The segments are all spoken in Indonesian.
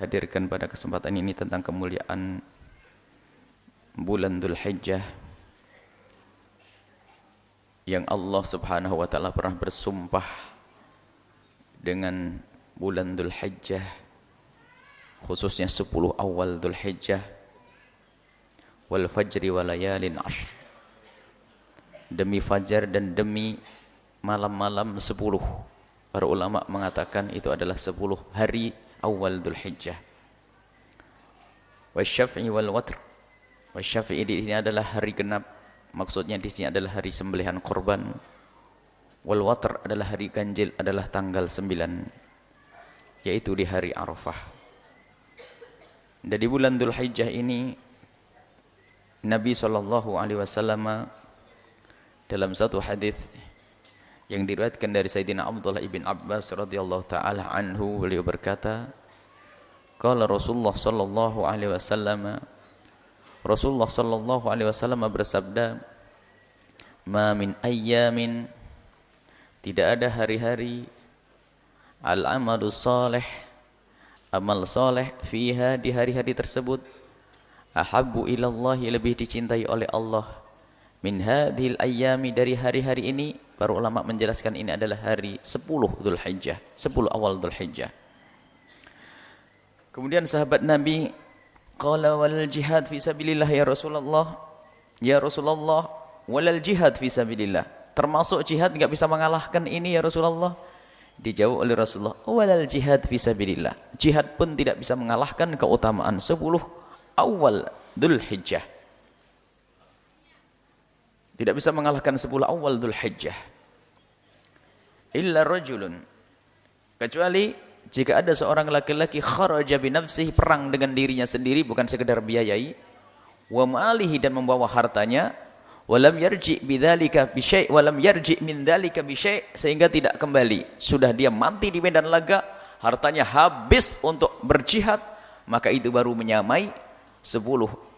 hadirkan pada kesempatan ini tentang kemuliaan bulan Dzulhijjah yang Allah Subhanahu wa taala pernah bersumpah dengan bulan Dzulhijjah, khususnya 10 awal Dzulhijjah, wal fajri wa layalin ashr, demi fajar dan demi malam-malam 10. Para ulama mengatakan itu adalah 10 hari awal Dzulhijjah. Wasyafi'i wal watr, wasyafi'i di sini adalah hari genap, maksudnya di sini adalah hari sembelihan korban. Wal watr adalah hari ganjil, adalah tanggal 9, yaitu di hari Arafah. Dan di bulan Dzulhijjah ini Nabi SAW dalam satu hadis yang diriwayatkan dari Sayyidina Abdullah ibn Abbas radhiyallahu taala anhu, beliau berkata, qala Rasulullah sallallahu alaihi wasallam, Rasulullah sallallahu alaihi wasallam bersabda, ma min ayyamin, tidak ada hari-hari, al amalus salih, amal saleh, fiha, di hari-hari tersebut, ahabbu ilallahi, lebih dicintai oleh Allah, min hadhil ayyami, dari hari-hari ini. Para ulama menjelaskan ini adalah hari 10 Dzulhijjah, 10 awal Dzulhijjah. Kemudian sahabat Nabi, qala wal jihad fi sabilillah ya Rasulullah, ya Rasulullah, walal jihad fi sabilillah, termasuk jihad enggak bisa mengalahkan ini ya Rasulullah? Dijawab oleh Rasulullah, walal jihad fi sabilillah, jihad pun tidak bisa mengalahkan keutamaan 10 awal Dzulhijjah. Tidak bisa mengalahkan 10 awal Dzulhijjah. Illa rajulun, kecuali jika ada seorang laki-laki kharaja bi nafsihi, perang dengan dirinya sendiri, bukan sekedar biayai, wa malihi, dan membawa hartanya, walam yarji bidzalika bi syai', walam yarji min dzalika bi syai', sehingga tidak kembali, sudah dia mati di medan laga, hartanya habis untuk berjihad, maka itu baru menyamai 10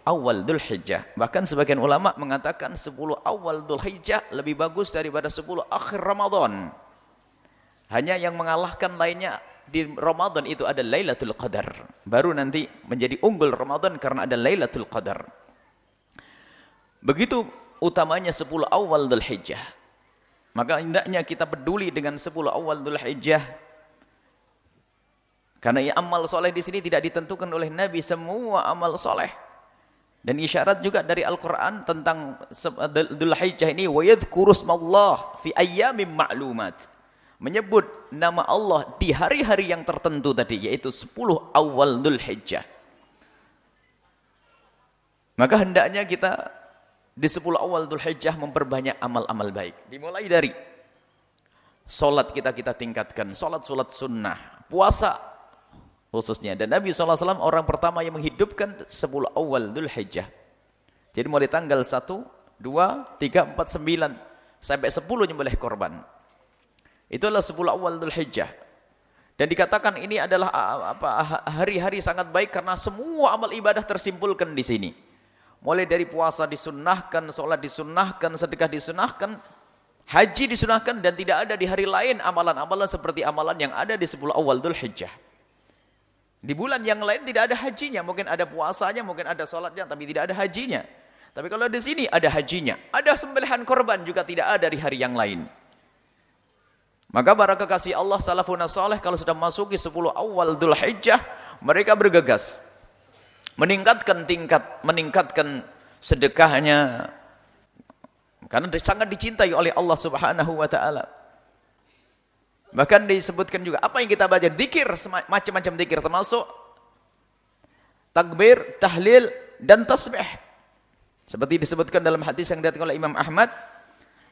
awal Dzulhijjah. Bahkan sebagian ulama mengatakan 10 awal Dzulhijjah lebih bagus daripada 10 akhir Ramadan. Hanya yang mengalahkan lainnya di Ramadan itu ada Lailatul Qadar. Baru nanti menjadi unggul Ramadan karena ada Lailatul Qadar. Begitu utamanya 10 awal Dzulhijjah. Maka hendaknya kita peduli dengan 10 awal Dzulhijjah. Karena amal soleh di sini tidak ditentukan oleh Nabi, semua amal soleh. Dan isyarat juga dari Al-Quran tentang Dzulhijjah ini, wa yadhkurusmallah fi ayyamin ma'lumat, menyebut nama Allah di hari-hari yang tertentu tadi, yaitu 10 awal Dzulhijjah. Maka hendaknya kita di 10 awal Dzulhijjah memperbanyak amal-amal baik. Dimulai dari solat, kita tingkatkan solat sunnah, puasa khususnya. Dan Nabi SAW orang pertama yang menghidupkan 10 awal Dzulhijjah. Jadi mulai tanggal 1, 2, 3, 4, 9 sampai 10 nyembelih korban. Itulah 10 awal Dzulhijjah. Dan dikatakan ini adalah hari-hari sangat baik karena semua amal ibadah tersimpulkan di sini. Mulai dari puasa disunnahkan, sholat disunnahkan, sedekah disunnahkan, haji disunnahkan, dan tidak ada di hari lain amalan-amalan seperti amalan yang ada di 10 awal Dzulhijjah. Di bulan yang lain tidak ada hajinya, mungkin ada puasanya, mungkin ada sholatnya, tapi tidak ada hajinya. Tapi kalau di sini ada hajinya, ada sembelihan korban juga tidak ada di hari yang lain. Maka para kekasih Allah salafun saleh kalau sudah masuki 10 awal Dzulhijjah, mereka bergegas meningkatkan meningkatkan sedekahnya, karena sangat dicintai oleh Allah Subhanahu wa taala. Bahkan disebutkan juga apa yang kita baca, zikir, macam-macam zikir, termasuk takbir, tahlil, dan tasbih. Seperti disebutkan dalam hadis yang diriwayatkan oleh Imam Ahmad,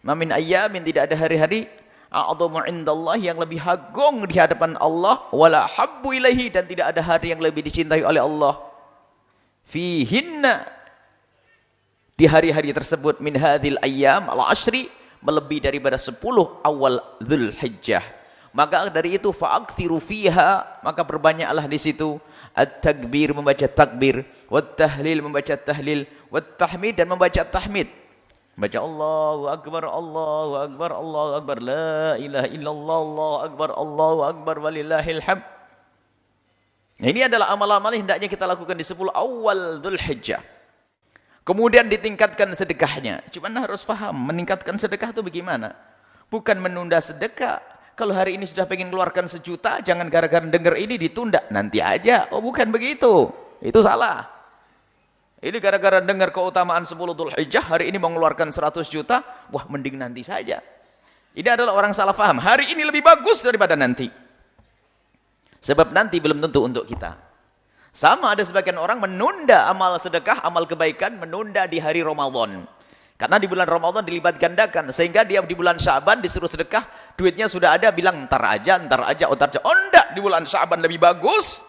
ma min ayyamin, tidak ada hari-hari, a'dhamu indallah, yang lebih agung di hadapan Allah, wala habbu ilaihi, dan tidak ada hari yang lebih dicintai oleh Allah, fihinna, di hari-hari tersebut, min hadhil ayyam al-ashri, melebihi daripada 10 awal Dzulhijjah. Maka dari itu fa'akthiru fiha, maka berbanyaklah di situ at-takbir, membaca takbir, wat tahlil, membaca tahlil, wat tahmid, dan membaca tahmid. Baca Allahu Akbar, Allahu Akbar, Allahu Akbar, la ilaha illallah, Allahu Akbar, walillahil hamd. Nah, ini adalah amal-amal yang hendaknya kita lakukan di 10 awal Dzulhijjah. Kemudian ditingkatkan sedekahnya. Cuman harus paham, meningkatkan sedekah itu bagaimana? Bukan menunda sedekah. Kalau hari ini sudah pengen keluarkan 1 juta, jangan gara-gara dengar ini ditunda. Nanti aja. Oh, bukan begitu. Itu salah. Ini gara-gara dengar keutamaan 10 Dzulhijjah, hari ini mau mengeluarkan 100 juta, wah mending nanti saja. Ini adalah orang salah paham. Hari ini lebih bagus daripada nanti. Sebab nanti belum tentu untuk kita. Sama ada sebagian orang menunda amal sedekah, amal kebaikan, menunda di hari Ramadan. Karena di bulan Ramadan dilipat gandakan. Sehingga dia di bulan Sya'ban disuruh sedekah, duitnya sudah ada, bilang ntar aja, oh enggak, di bulan Sya'ban lebih bagus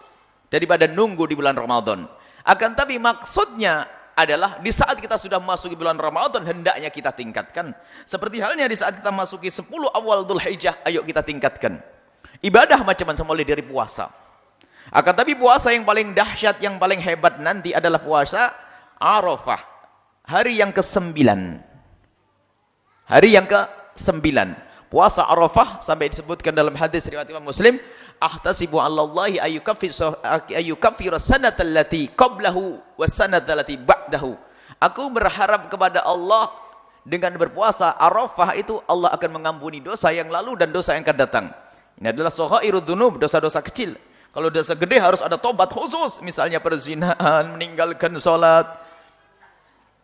daripada nunggu di bulan Ramadan. Akan tapi maksudnya adalah di saat kita sudah memasuki bulan Ramadan, hendaknya kita tingkatkan. Seperti halnya di saat kita masuki 10 awal Dzulhijjah, ayo kita tingkatkan. Ibadah macam-macam mulai dari puasa. Akan tapi puasa yang paling dahsyat, yang paling hebat nanti adalah puasa Arafah. Hari yang ke-9. Hari yang ke-9. Puasa Arafah sampai disebutkan dalam hadis riwayat Imam Muslim, ahtasibu 'alallahi ayyukaffira sanata allati qablahu was sanata allati ba'dahu. Aku berharap kepada Allah dengan berpuasa Arafah itu Allah akan mengampuni dosa yang lalu dan dosa yang akan datang. Ini adalah shaghairudz dzunub, dosa-dosa kecil. Kalau dosa gede harus ada tobat khusus, misalnya perzinahan, meninggalkan sholat.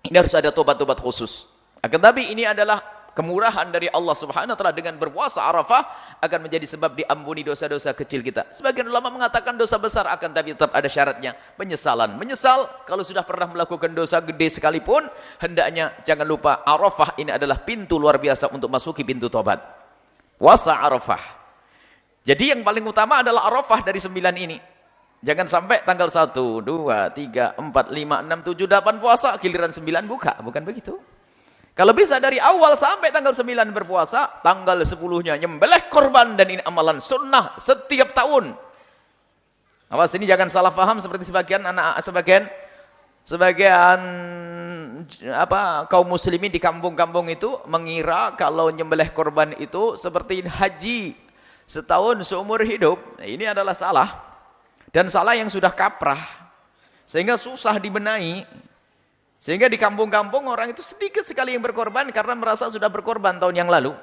Ini harus ada tobat-tobat khusus. Akan tapi ini adalah kemurahan dari Allah Subhanahu wa taala, dengan berpuasa Arafah akan menjadi sebab diampuni dosa-dosa kecil kita. Sebagian ulama mengatakan dosa besar, akan tapi tetap ada syaratnya, penyesalan. Menyesal kalau sudah pernah melakukan dosa gede sekalipun, hendaknya jangan lupa Arafah ini adalah pintu luar biasa untuk masuki pintu tobat. Puasa Arafah. Jadi yang paling utama adalah Arafah dari 9 ini. Jangan sampai tanggal 1, 2, 3, 4, 5, 6, 7, 8 puasa, giliran 9 buka. Bukan begitu. Kalau bisa dari awal sampai tanggal 9 berpuasa, tanggal 10-nya nyembelih korban, dan ini amalan sunnah setiap tahun. Awas ini jangan salah paham seperti sebagian kaum muslimin di kampung-kampung itu mengira kalau nyembelih korban itu seperti haji setahun seumur hidup. Ini adalah salah, dan salah yang sudah kaprah sehingga susah dibenahi. Sehingga di kampung-kampung orang itu sedikit sekali yang berkorban karena merasa sudah berkorban tahun yang lalu,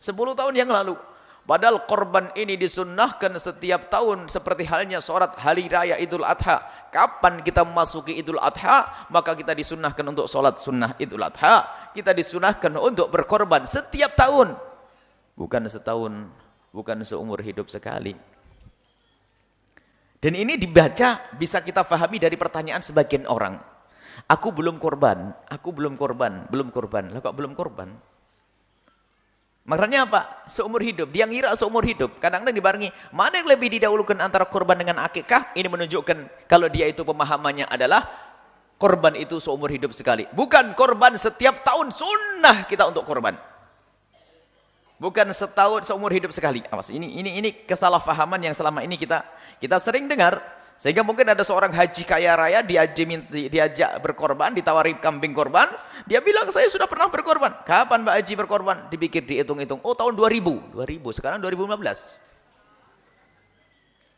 10 tahun yang lalu. Padahal korban ini disunnahkan setiap tahun, seperti halnya sholat hari raya Idul Adha. Kapan kita memasuki Idul Adha, maka kita disunnahkan untuk sholat sunnah Idul Adha. Kita disunnahkan untuk berkorban setiap tahun, bukan setahun, bukan seumur hidup sekali. Dan ini dibaca, bisa kita pahami dari pertanyaan sebagian orang. Aku belum korban. Lah kok belum korban? Maknanya apa? Seumur hidup. Dia ngira seumur hidup. Kadang-kadang dibarengi, mana yang lebih didahulukan antara korban dengan akikah? Ini menunjukkan kalau dia itu pemahamannya adalah korban itu seumur hidup sekali. Bukan korban setiap tahun, sunnah kita untuk korban. Bukan setahun seumur hidup sekali. Awas, ini kesalahpahaman yang selama ini kita sering dengar. Sehingga mungkin ada seorang haji kaya raya diajak berkorban, ditawari kambing korban, dia bilang saya sudah pernah berkorban. Kapan Mbak Haji berkorban? Dipikir, dihitung-hitung, oh tahun 2000, sekarang 2015.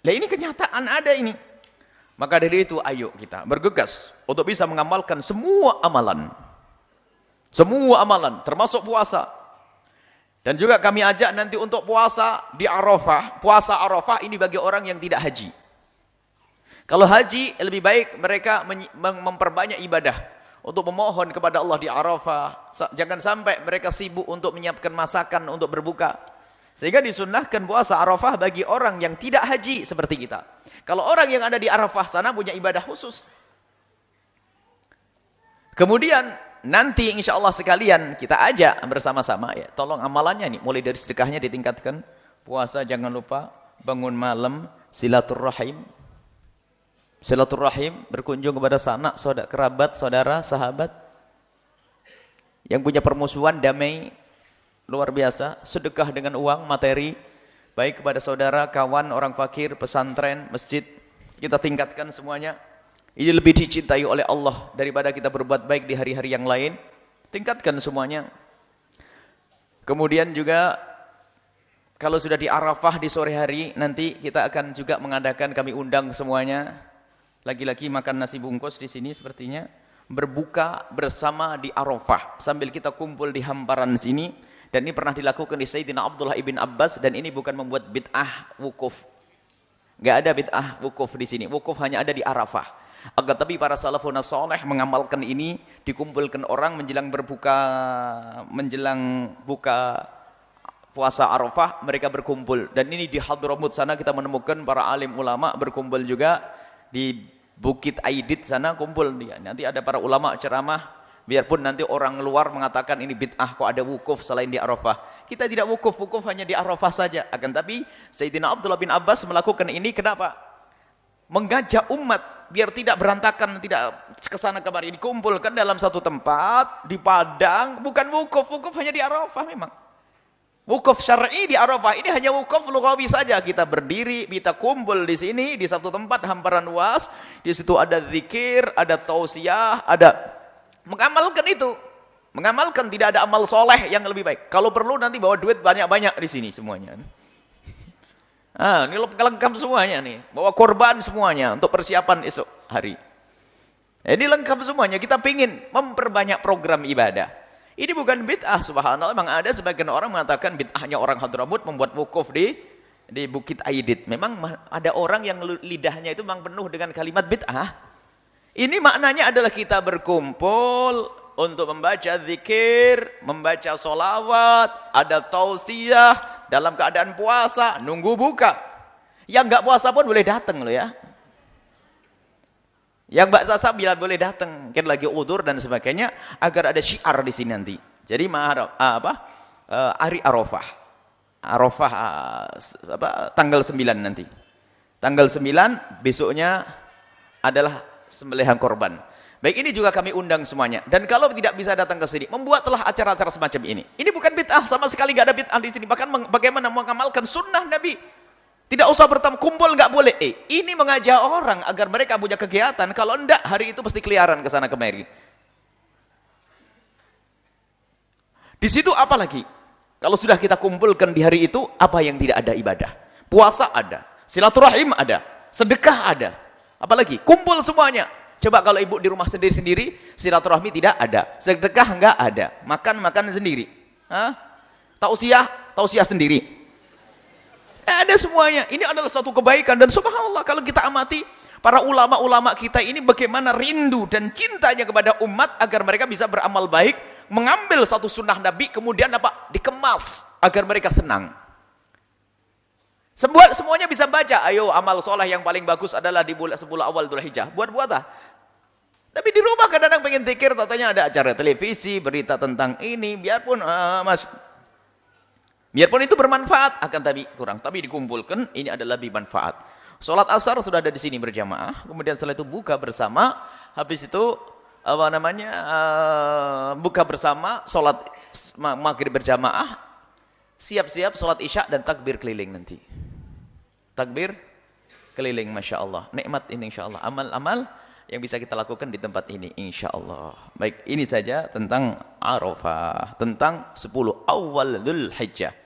Lah ini kenyataan ada ini. Maka dari itu ayo kita bergegas untuk bisa mengamalkan semua amalan. Semua amalan termasuk puasa. Dan juga kami ajak nanti untuk puasa di Arafah. Puasa Arafah ini bagi orang yang tidak haji. Kalau haji, lebih baik mereka memperbanyak ibadah untuk memohon kepada Allah di Arafah. Jangan sampai mereka sibuk untuk menyiapkan masakan untuk berbuka. Sehingga disunnahkan puasa Arafah bagi orang yang tidak haji seperti kita. Kalau orang yang ada di Arafah sana punya ibadah khusus. Kemudian nanti insya Allah sekalian kita ajak bersama-sama, ya, tolong amalannya nih, mulai dari sedekahnya ditingkatkan, puasa jangan lupa, bangun malam, silaturrahim, berkunjung kepada sanak, saudara, kerabat, saudara, sahabat yang punya permusuhan, damai luar biasa. Sedekah dengan uang, materi, baik kepada saudara, kawan, orang fakir, pesantren, masjid, kita tingkatkan semuanya. Ini lebih dicintai oleh Allah daripada kita berbuat baik di hari-hari yang lain. Tingkatkan semuanya. Kemudian juga Kalau sudah di Arafah di sore hari, nanti kita akan juga mengadakan, kami undang semuanya, lagi-lagi makan nasi bungkus di sini sepertinya, berbuka bersama di Arafah, sambil kita kumpul di hamparan sini, dan ini pernah dilakukan di Sayyidina Abdullah ibn Abbas, dan ini bukan membuat bid'ah wukuf. Nggak ada bid'ah wukuf di sini, wukuf hanya ada di Arafah. Agar tapi para salafun saleh mengamalkan ini, dikumpulkan orang menjelang berbuka, menjelang buka puasa Arafah, mereka berkumpul. Dan ini di Hadramut sana kita menemukan para alim ulama berkumpul juga. Di Bukit Aidit sana kumpul dia. Nanti ada para ulama ceramah, biarpun nanti orang luar mengatakan ini bid'ah, kok ada wukuf selain di Arafah. Kita tidak wukuf, wukuf hanya di Arafah saja. Akan tapi Sayyidina Abdullah bin Abbas melakukan ini kenapa? Mengajak umat biar tidak berantakan, tidak kesana kemari, dikumpulkan dalam satu tempat di padang. Bukan wukuf, wukuf hanya di Arafah memang. Wukuf syar'i di Arafah ini hanya wukuf lughawi saja. Kita berdiri, kita kumpul di sini di satu tempat hamparan luas. Di situ ada zikir, ada tausiah, ada mengamalkan itu. Mengamalkan, tidak ada amal soleh yang lebih baik. Kalau perlu nanti bawa duit banyak-banyak di sini semuanya. Ini lengkap semuanya nih. Bawa korban semuanya untuk persiapan esok hari. Ini lengkap semuanya. Kita pingin memperbanyak program ibadah. Ini bukan bid'ah, subhanallah. Memang ada sebagian orang mengatakan bid'ahnya orang Hadramut membuat wukuf di Bukit Aidit. Memang ada orang yang lidahnya itu memang penuh dengan kalimat bid'ah. Ini maknanya adalah kita berkumpul untuk membaca zikir, membaca sholawat, ada tausiah, dalam keadaan puasa, nunggu buka. Yang nggak puasa pun boleh datang loh ya. Yang mbak Tasa bila boleh datang, mungkin lagi udzur dan sebagainya, agar ada syiar di sini nanti. Jadi hari Arafah, tanggal 9 nanti. Tanggal 9 besoknya adalah sembelihan korban. Baik, ini juga kami undang semuanya. Dan kalau tidak bisa datang ke sini, membuatlah acara-acara semacam ini. Ini bukan bid'ah, sama sekali nggak ada bid'ah di sini. Bahkan bagaimana mengamalkan sunnah Nabi. Tidak usah bertemu, kumpul nggak boleh. Ini mengajak orang agar mereka punya kegiatan. Kalau enggak, hari itu pasti keliaran ke sana kemari. Di situ apa lagi? Kalau sudah kita kumpulkan di hari itu, apa yang tidak ada ibadah? Puasa ada, silaturahim ada, sedekah ada. Apalagi? Kumpul semuanya. Coba kalau ibu di rumah sendiri-sendiri, silaturahmi tidak ada, sedekah enggak ada, makan sendiri. Tausiah sendiri. Ada semuanya. Ini adalah satu kebaikan. Dan subhanallah kalau kita amati para ulama-ulama kita ini bagaimana rindu dan cintanya kepada umat agar mereka bisa beramal baik, mengambil satu sunnah Nabi kemudian dikemas agar mereka senang. Semuanya bisa baca. Ayo, amal soleh yang paling bagus adalah di bulan 10 awal Dzulhijjah. Buat ah. Tapi di rumah kadang-kadang pengen zikir, katanya ada acara televisi, berita tentang ini, biarpun biarpun itu bermanfaat, akan tapi kurang. Tapi dikumpulkan, ini adalah lebih manfaat. Sholat asar sudah ada di sini berjamaah. Kemudian setelah itu buka bersama. Habis itu buka bersama, sholat maghrib berjamaah. Siap-siap sholat isya dan takbir keliling nanti. Takbir keliling, masya Allah. Nikmat ini insya Allah. Amal-amal yang bisa kita lakukan di tempat ini insya Allah. Baik, ini saja tentang Arafah, tentang 10 awal Dzulhijjah.